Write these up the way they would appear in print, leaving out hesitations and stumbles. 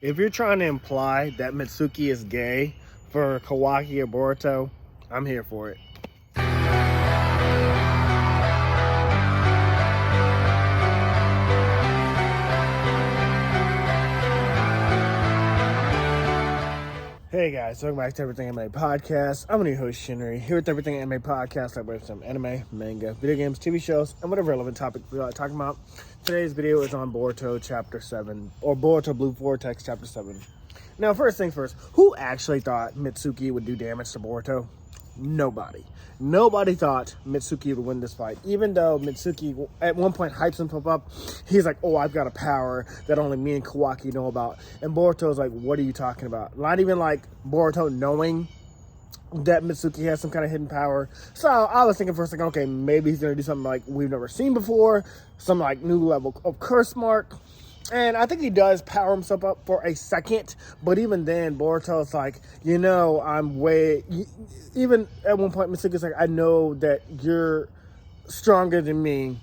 If you're trying to imply that Mitsuki is gay for Kawaki or Boruto, I'm here for it. Hey guys, welcome back to Everything Anime Podcast. I'm your host Shinry, here with Everything Anime Podcast. I break some anime, manga, video games, TV shows, and whatever relevant topic we like talking about. Today's video is on Boruto Chapter 7, or Boruto Blue Vortex Chapter 7. Now, first things first, who actually thought Mitsuki would do damage to Boruto? Nobody. Nobody thought Mitsuki would win this fight. Even though Mitsuki at one point hypes himself up, he's like, oh, I've got a power that only me and Kawaki know about. And Boruto's like, what are you talking about? Not even like Boruto knowing that Mitsuki has some kind of hidden power. So I was thinking for a second, okay, maybe he's going to do something like we've never seen before. Some like new level of curse mark. And I think he does power himself up for a second, but even then, Boruto's like, you know, even at one point, Mitsuki's like, I know that you're stronger than me,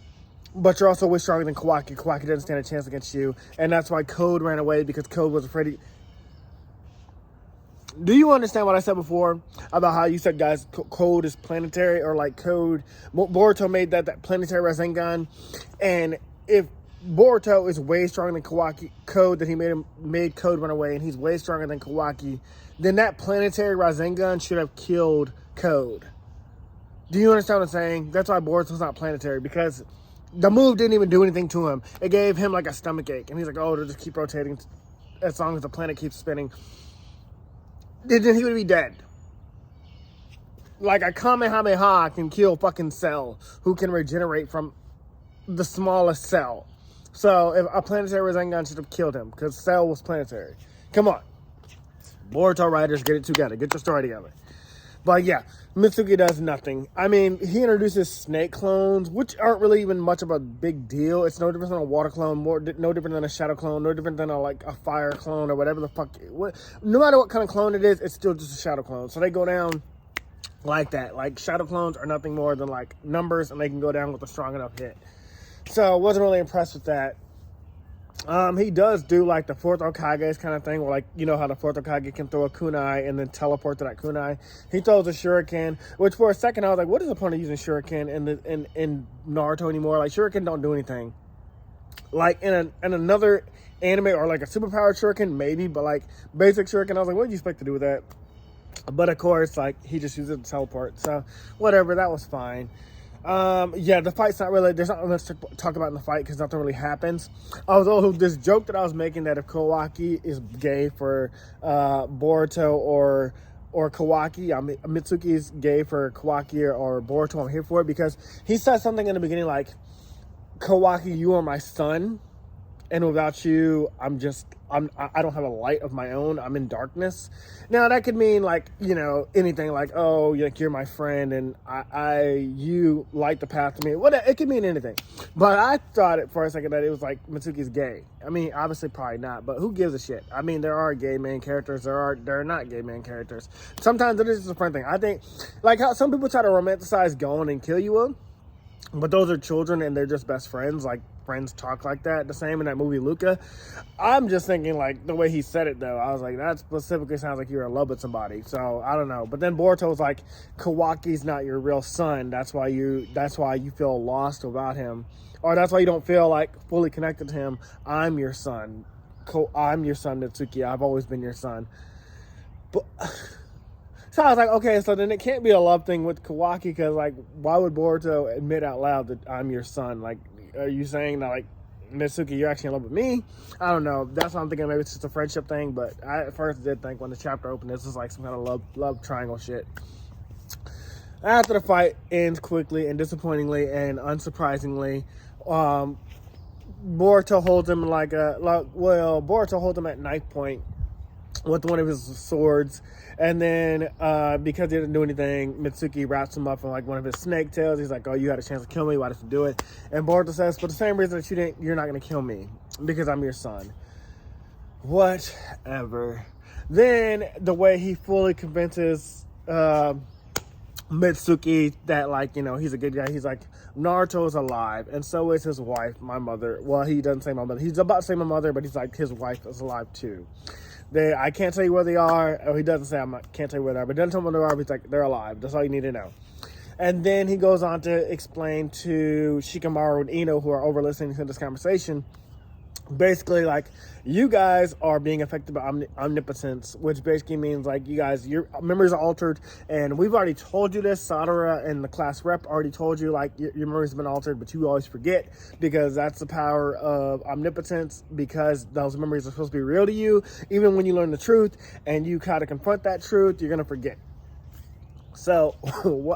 but you're also way stronger than Kawaki. Kawaki doesn't stand a chance against you, and that's why Code ran away, because Code was afraid. Do you understand what I said before about how you said, guys, Code is planetary, or like Code, Boruto made that planetary Rasengan, and if Boruto is way stronger than Kawaki, Code, that he made Code run away, and he's way stronger than Kawaki, then that planetary Rasengan should have killed Code. Do you understand what I'm saying? That's why Boruto's not planetary, because the move didn't even do anything to him. It gave him like a stomach ache, and he's like, oh, it'll just keep rotating as long as the planet keeps spinning. Then he would be dead. Like a Kamehameha can kill fucking Cell, who can regenerate from the smallest cell. So if a planetary Rasengan should have killed him, because Cell was planetary. Come on. Boruto writers, get it together. Get your story together. But yeah, Mitsuki does nothing. I mean, he introduces snake clones, which aren't really even much of a big deal. It's no different than a water clone, no different than a shadow clone, no different than a fire clone or whatever the fuck. No matter what kind of clone it is, it's still just a shadow clone. So they go down like that. Like, shadow clones are nothing more than like numbers, and they can go down with a strong enough hit. So I wasn't really impressed with that. He does do like the fourth Hokage's kind of thing, where, like, you know how the fourth Hokage can throw a kunai and then teleport to that kunai. He throws a shuriken, which for a second I was like, what is the point of using shuriken in Naruto anymore? Like, shuriken don't do anything. Like in another anime, or like a superpowered shuriken maybe, but like basic shuriken, I was like, what do you expect to do with that? But of course, like, he just uses it to teleport. So whatever, that was fine. Yeah, the fight's not really, there's not much to talk about in the fight because nothing really happens. Although this joke that I was making, that if Kawaki is gay for Boruto or Kawaki, Mitsuki is gay for Kawaki or Boruto, I'm here for it, because he said something in the beginning like, Kawaki, you are my son, and without you, I don't have a light of my own. I'm in darkness. Now that could mean, like, you know, anything, like, oh, you're my friend, and you light the path to me. It could mean anything. But I thought it for a second that it was like Mitsuki's gay. I mean, obviously probably not, but who gives a shit? I mean, there are gay main characters. There are not gay main characters. Sometimes it is just a friend thing. I think, like how some people try to romanticize Gon and Killua, but those are children and they're just best friends. Like, friends talk like that. The same in that movie Luca. I'm just thinking, like, the way he said it though, I was like, that specifically sounds like you're in love with somebody. So I don't know. But then Boruto was like, Kawaki's not your real son. That's why you feel lost without him, or that's why you don't feel like fully connected to him. I'm your son. I'm your son, Mitsuki. I've always been your son. But so I was like, okay, so then it can't be a love thing with Kawaki, because, like, why would Boruto admit out loud that I'm your son? Like, are you saying that, like, Mitsuki, you're actually in love with me? I don't know. That's what I'm thinking. Maybe it's just a friendship thing, but I at first did think when the chapter opened, this was like some kind of love triangle shit. After the fight ends quickly and disappointingly and unsurprisingly, Boruto holds him Boruto holds him at knife point with one of his swords, and then because he didn't do anything, Mitsuki wraps him up in like one of his snake tails. He's like, oh, you had a chance to kill me, why did you do it? And Boruto says, for the same reason that you're not going to kill me, because I'm your son. Whatever. Then the way he fully convinces Mitsuki that, like, you know, he's a good guy. He's like, Naruto is alive, and so is his wife, my mother. Well, he doesn't say my mother. He's about to say my mother, but he's like, his wife is alive too. I can't tell you where they are. Oh, he doesn't say can't tell you where they are, but doesn't tell me where they are. But he's like, they're alive. That's all you need to know. And then he goes on to explain to Shikamaru and Ino, who are over listening to this conversation, basically, like, you guys are being affected by omnipotence, which basically means, like, you guys, your memories are altered, and we've already told you this. Sadara and the class rep already told you, like, your memories have been altered, but you always forget, because that's the power of omnipotence, because those memories are supposed to be real to you. Even when you learn the truth and you kind of confront that truth, you're going to forget. So,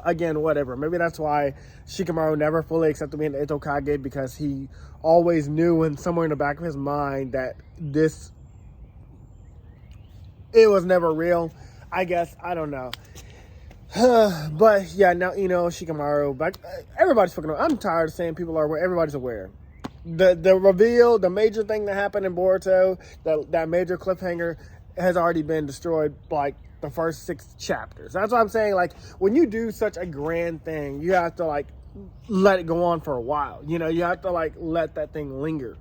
again, whatever. Maybe that's why Shikamaru never fully accepted being the Eto Kage, because he always knew, and somewhere in the back of his mind, that it was never real. I guess, I don't know. But yeah, now, you know, Shikamaru, but everybody's fucking, I'm tired of saying people are aware. Everybody's aware. The reveal, the major thing that happened in Boruto, that major cliffhanger has already been destroyed, like, the first 6 chapters. That's what I'm saying. Like, when you do such a grand thing, you have to, like, let it go on for a while. You know, you have to, like, let that thing linger.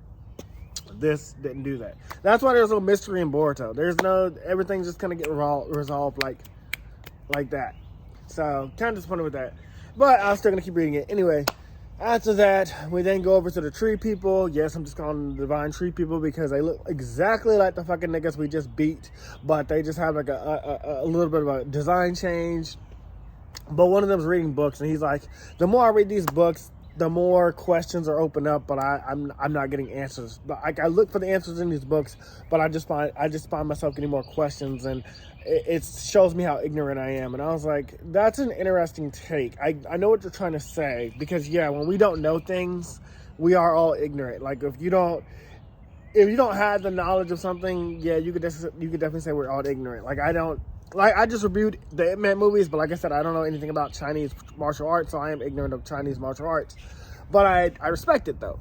This didn't do that. That's why there's no mystery in Boruto. Everything's just gonna get resolved like that. So, kind of disappointed with that. But I'm still gonna keep reading it. Anyway, after that, we then go over to the tree people. Yes, I'm just calling them the divine tree people because they look exactly like the fucking niggas we just beat, but they just have like a little bit of a design change. But one of them's reading books, and he's like, the more I read these books, the more questions are opened up, but I'm not getting answers. But I look for the answers in these books, but I just find myself getting more questions, and it shows me how ignorant I am. And I was like, that's an interesting take. I know what you're trying to say, because yeah, when we don't know things, we are all ignorant. Like, if you don't have the knowledge of something, yeah, you could definitely say we're all ignorant. I just reviewed the Ip Man movies, but like I said, I don't know anything about Chinese martial arts, so I am ignorant of Chinese martial arts. But I respect it, though.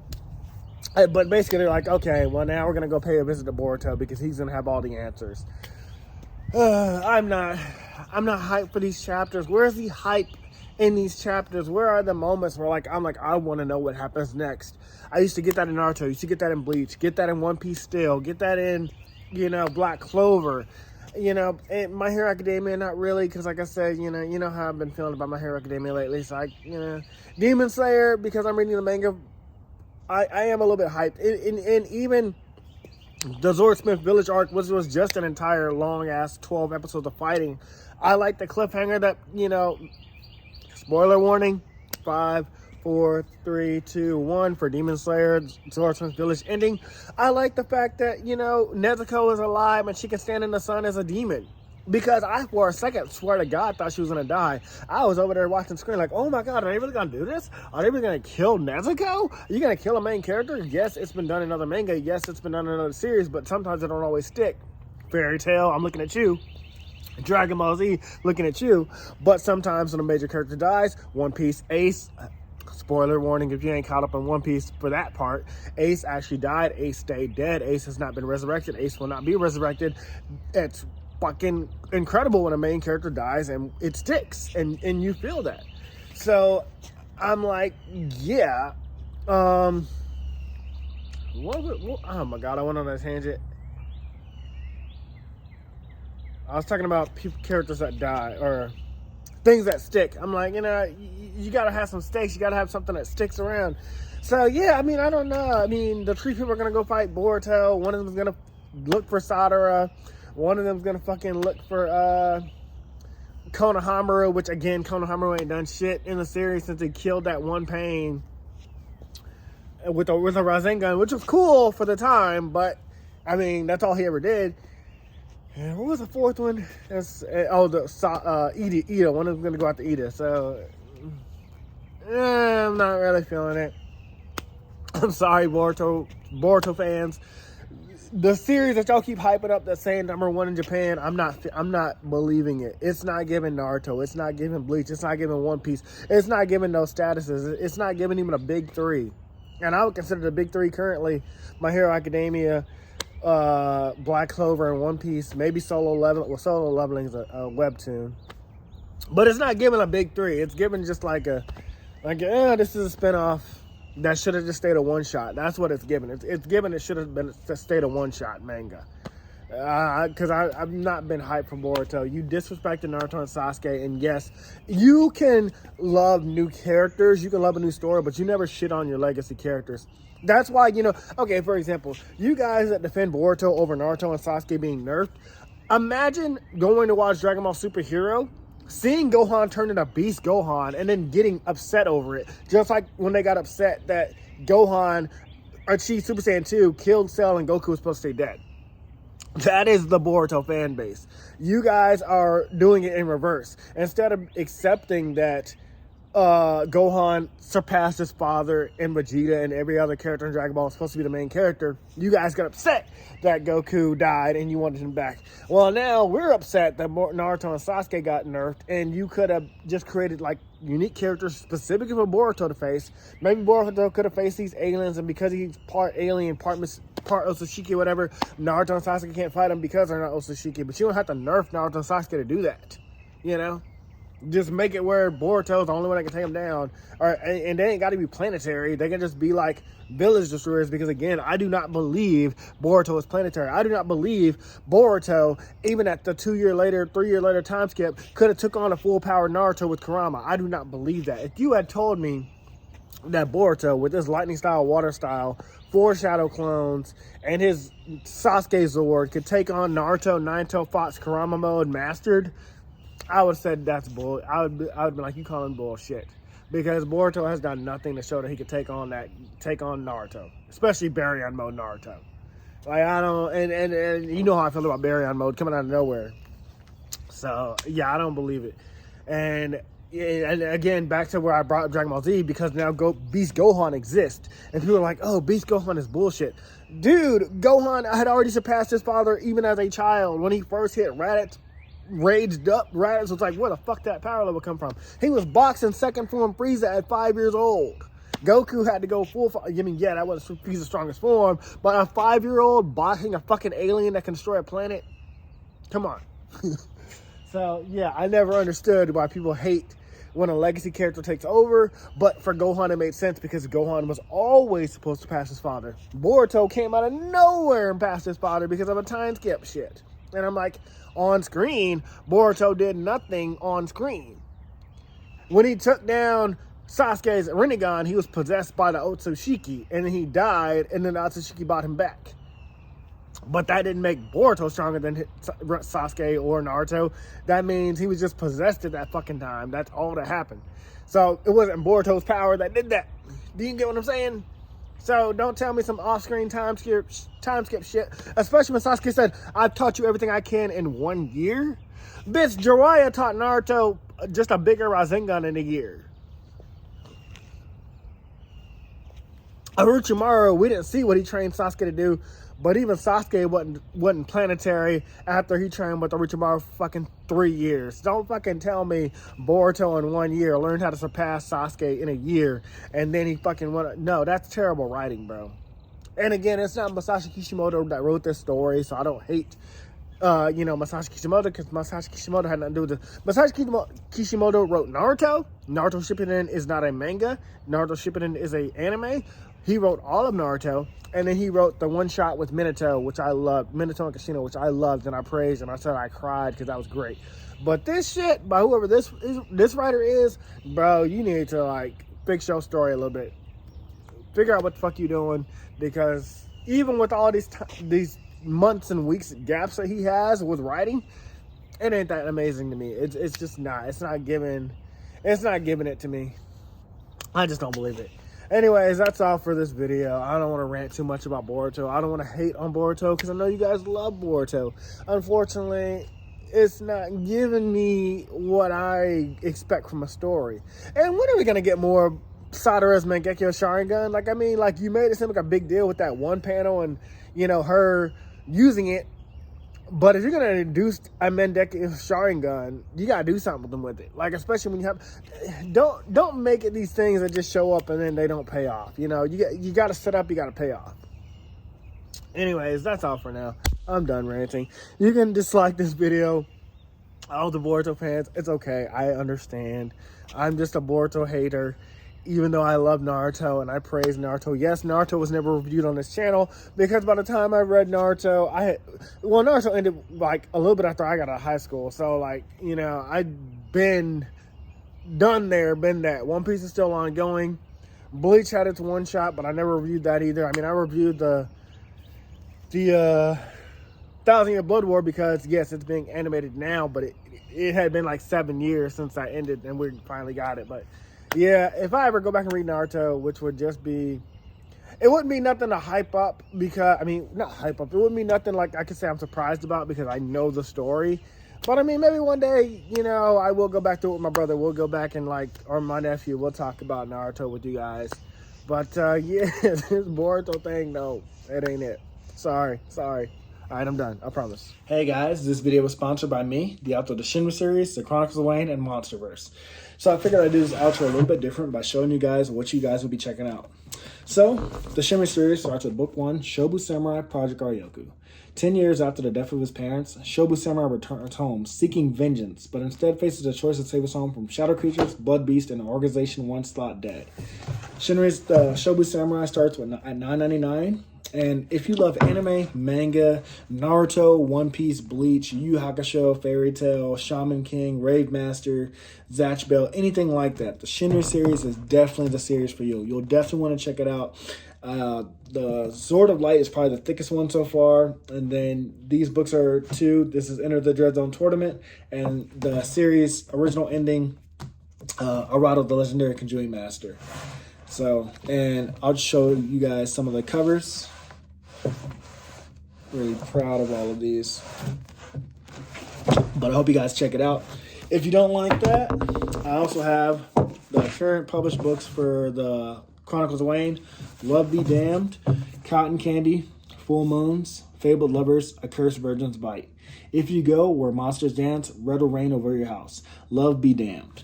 But basically, they're like, okay, well, now we're going to go pay a visit to Boruto because he's going to have all the answers. I'm not hyped for these chapters. Where's the hype in these chapters? Where are the moments where, like, I'm like, I want to know what happens next? I used to get that in Naruto. I used to get that in Bleach. Get that in One Piece still. Get that in, Black Clover. My Hero Academia, not really, because like I said, you know how I've been feeling about My Hero Academia lately. So Demon Slayer, because I'm reading the manga, I am a little bit hyped. And even the Zoro Smith Village arc, which was just an entire long-ass 12 episodes of fighting, I like the cliffhanger that, spoiler warning, 5, 4, 3, 2, 1 for Demon Slayer, Zoro Smith Village ending. I like the fact that, Nezuko is alive and she can stand in the sun as a demon. Because I, for a second, swear to God, thought she was going to die. I was over there watching the screen like, oh my God, are they really going to do this? Are they really going to kill Nezuko? Are you going to kill a main character? Yes, it's been done in other manga. Yes, it's been done in another series, but sometimes it don't always stick. Fairy Tail, I'm looking at you. Dragon Ball Z, looking at you. But sometimes when a major character dies, One Piece, Ace, spoiler warning if you ain't caught up on One Piece for that part, Ace actually died. Ace stayed dead. Ace has not been resurrected. Ace will not be resurrected. It's fucking incredible when a main character dies and it sticks and you feel that. So I'm like, yeah. Oh my God, I went on a tangent. I was talking about characters that die or things that stick. I'm like, you gotta have some stakes. You gotta have something that sticks around. So yeah, I don't know. The three people are gonna go fight Boruto. One of them is gonna look for Sadara. One of them's gonna fucking look for Konohamaru, which again, Konohamaru ain't done shit in the series since he killed that one pain with a Rasengan, which was cool for the time, but that's all he ever did. And what was the fourth one? Ida. One of them's gonna go out to Ida. So I'm not really feeling it. I'm sorry, Boruto fans. The series that y'all keep hyping up that's saying #1 in Japan, I'm not believing it. It's not giving Naruto. It's not giving Bleach. It's not giving One Piece. It's not giving those statuses. It's not giving even a big 3. And I would consider the big 3 currently My Hero Academia, Black Clover, and One Piece. Maybe Solo Leveling. Well, Solo Leveling is a webtoon. But it's not giving a big 3. It's giving just like this is a spinoff that should have just stayed a one-shot. That's what it's giving. It's giving it should have been stayed a one-shot manga. Because I've not been hyped for Boruto. You disrespected Naruto and Sasuke, and yes, you can love new characters, you can love a new story, but you never shit on your legacy characters. That's why, okay, for example, you guys that defend Boruto over Naruto and Sasuke being nerfed, imagine going to watch Dragon Ball Superhero, seeing Gohan turn into Beast Gohan, and then getting upset over it. Just like when they got upset that Gohan, Chi Super Saiyan 2, killed Cell and Goku was supposed to stay dead. That is the Boruto fan base. You guys are doing it in reverse. Instead of accepting that Gohan surpassed his father and Vegeta and every other character in Dragon Ball is supposed to be the main character, you guys got upset that Goku died and you wanted him back. Well, now we're upset that Naruto and Sasuke got nerfed, and you could have just created like unique characters specifically for Boruto to face. Maybe Boruto could have faced these aliens, and because he's part alien, part Otsutsuki, whatever, Naruto and Sasuke can't fight him because they're not Otsutsuki. But you don't have to nerf Naruto and Sasuke to do that, Just make it where Boruto's the only one that can take him down. And they ain't got to be planetary. They can just be like village destroyers, because, again, I do not believe Boruto is planetary. I do not believe Boruto, even at the 3 year later time skip, could have took on a full-power Naruto with Kurama. I do not believe that. If you had told me that Boruto, with his lightning style, water style, 4 shadow clones, and his Sasuke Zord could take on Naruto, Nine-Tail Fox, Kurama mode mastered, I would have said that's bull. I would be like, you calling bullshit, because Boruto has done nothing to show that he could take on Naruto, especially Baryon mode Naruto. Like, I don't, and you know how I feel about Baryon mode coming out of nowhere. So yeah, I don't believe it. And again, back to where I brought up Dragon Ball Z, because now Beast Gohan exists, and people are like, oh, Beast Gohan is bullshit. Dude, Gohan had already surpassed his father even as a child. When he first hit Raditz, raged up, Raditz was like, where the fuck that power level come from? He was boxing second form Frieza at 5 years old. Goku had to go full, that wasn't Frieza's strongest form, but a 5-year-old boxing a fucking alien that can destroy a planet? Come on. So, yeah, I never understood why people hate when a legacy character takes over, but for Gohan it made sense, because Gohan was always supposed to pass his father. Boruto came out of nowhere and passed his father because of a time skip shit. And I'm like, on screen, Boruto did nothing on screen. When he took down Sasuke's Rinnegan, he was possessed by the Otsutsuki, and then he died, and then the Otsutsuki brought him back. But that didn't make Boruto stronger than Sasuke or Naruto. That means he was just possessed at that fucking time. That's all that happened. So it wasn't Boruto's power that did that. Do you get what I'm saying? So don't tell me some off-screen time skip shit. Especially when Sasuke said, I've taught you everything I can in 1 year. Bitch, Jiraiya taught Naruto just a bigger Rasengan in a year. Orochimaru, we didn't see what he trained Sasuke to do, but even Sasuke wasn't planetary after he trained with Orochimaru for fucking 3 years. Don't fucking tell me Boruto in 1 year learned how to surpass Sasuke in a year, and then he fucking went. No, that's terrible writing, bro. And again, it's not Masashi Kishimoto that wrote this story, so I don't hate Masashi Kishimoto, because Masashi Kishimoto had nothing to do with it. Masashi Kishimoto wrote Naruto. Naruto Shippuden is not a manga. Naruto Shippuden is a anime. He wrote all of Naruto, and then he wrote the one-shot with Minato, which I loved, Minato and Kashino, which I loved, and I praised, and I said I cried because that was great. But this shit, by whoever this writer is, bro, you need to, like, fix your story a little bit. Figure out what the fuck you doing, because even with all these months and weeks gaps that he has with writing, it ain't that amazing to me. It's just not. It's not giving it to me. I just don't believe it. Anyways, that's all for this video. I don't want to rant too much about Boruto. I don't want to hate on Boruto, because I know you guys love Boruto. Unfortunately, it's not giving me what I expect from a story. And when are we going to get more Sadara's Mangekyo Sharingan? Like, I mean, like, you made it seem like a big deal with that one panel and, her using it. But if you're going to introduce a Mangekyo Sharingan, you got to do something with it. Like, especially when you have... Don't make it these things that just show up and then they don't pay off. You got to set up, you got to pay off. Anyways, that's all for now. I'm done ranting. You can dislike this video. all the Boruto fans, it's okay. I understand. I'm just a Boruto hater, even though I love Naruto and I praise Naruto. Yes, Naruto was never reviewed on this channel because by the time I read Naruto, Naruto ended like a little bit after I got out of high school. So like, you know, I'd been done there, been that. One Piece is still ongoing. Bleach had its one shot, but I never reviewed that either. I mean, I reviewed the 1,000 Year Blood War because yes, it's being animated now, but it had been like 7 years since I ended and we finally got it. But yeah, if I ever go back and read Naruto, which would just be, it wouldn't be nothing to hype up because, I mean, not hype up. It wouldn't be nothing like I could say I'm surprised about because I know the story. But I mean, maybe one day, you know, I will go back to it with my brother. We'll go back and like, or my nephew, we'll talk about Naruto with you guys. But yeah, this Boruto thing, no, it ain't it. Sorry. All right, I'm done. I promise. Hey guys, this video was sponsored by me, the author of the Shinry series, the Chronicles of Wayne, and Monsterverse. So I figured I'd do this outro a little bit different by showing you guys what you guys will be checking out. So, the Shinry series starts with Book 1, Shobu Samurai Project Aryoku. 10 years after the death of his parents, Shobu Samurai returns home seeking vengeance, but instead faces a choice to save his home from shadow creatures, blood beasts, and an organization once thought dead. Shinry's Shobu Samurai starts at $9.99. And if you love anime, manga, Naruto, One Piece, Bleach, Yu Yu Hakusho, Fairy Tail, Shaman King, Rave Master, Zatch Bell, anything like that, the Shinry series is definitely the series for you. You'll definitely want to check it out. The Sword of Light is probably the thickest one so far. And then these books are 2. This is Enter the Dread Zone Tournament. And the series original ending, Arado, the Legendary Conjuring Master. So, and I'll just show you guys some of the covers. Really proud of all of these. But I hope you guys check it out. If you don't like that, I also have the current published books for the Chronicles of Wayne, Love Be Damned, Cotton Candy, Full Moons, Fabled Lovers, A Cursed Virgin's Bite. If You Go Where Monsters Dance, Red Will Rain Over Your House. Love Be Damned.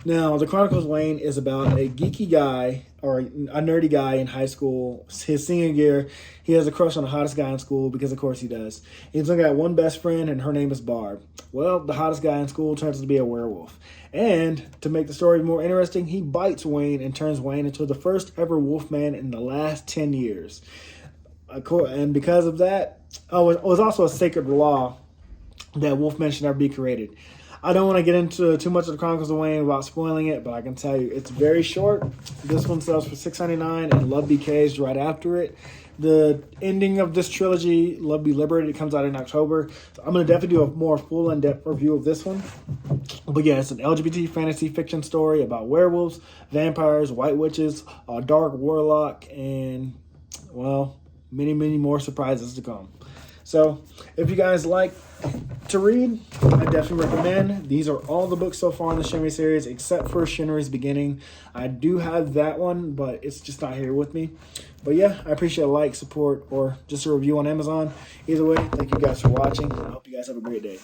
Now, the Chronicles of Wayne is about a geeky guy, or a nerdy guy in high school. His senior year, he has a crush on the hottest guy in school, because of course he does. He's only got one best friend, and her name is Barb. Well, the hottest guy in school turns out to be a werewolf. And to make the story more interesting, he bites Wayne and turns Wayne into the first ever wolfman in the last 10 years. And because of that, it was also a sacred law that wolfmen should never be created. I don't want to get into too much of the Chronicles of Wayne without spoiling it, but I can tell you it's very short. This one sells for $6.99, and Love Be Caged right after it. The ending of this trilogy, Love Be Liberated, comes out in October. So I'm going to definitely do a more full in-depth review of this one. But yeah, it's an LGBT fantasy fiction story about werewolves, vampires, white witches, a dark warlock, and, well, many, many more surprises to come. So if you guys like to read, I definitely recommend. These are all the books so far in the Shinry series, except for Shinry's Beginning. I do have that one, but it's just not here with me. But yeah, I appreciate a like, support, or just a review on Amazon. Either way, thank you guys for watching. I hope you guys have a great day.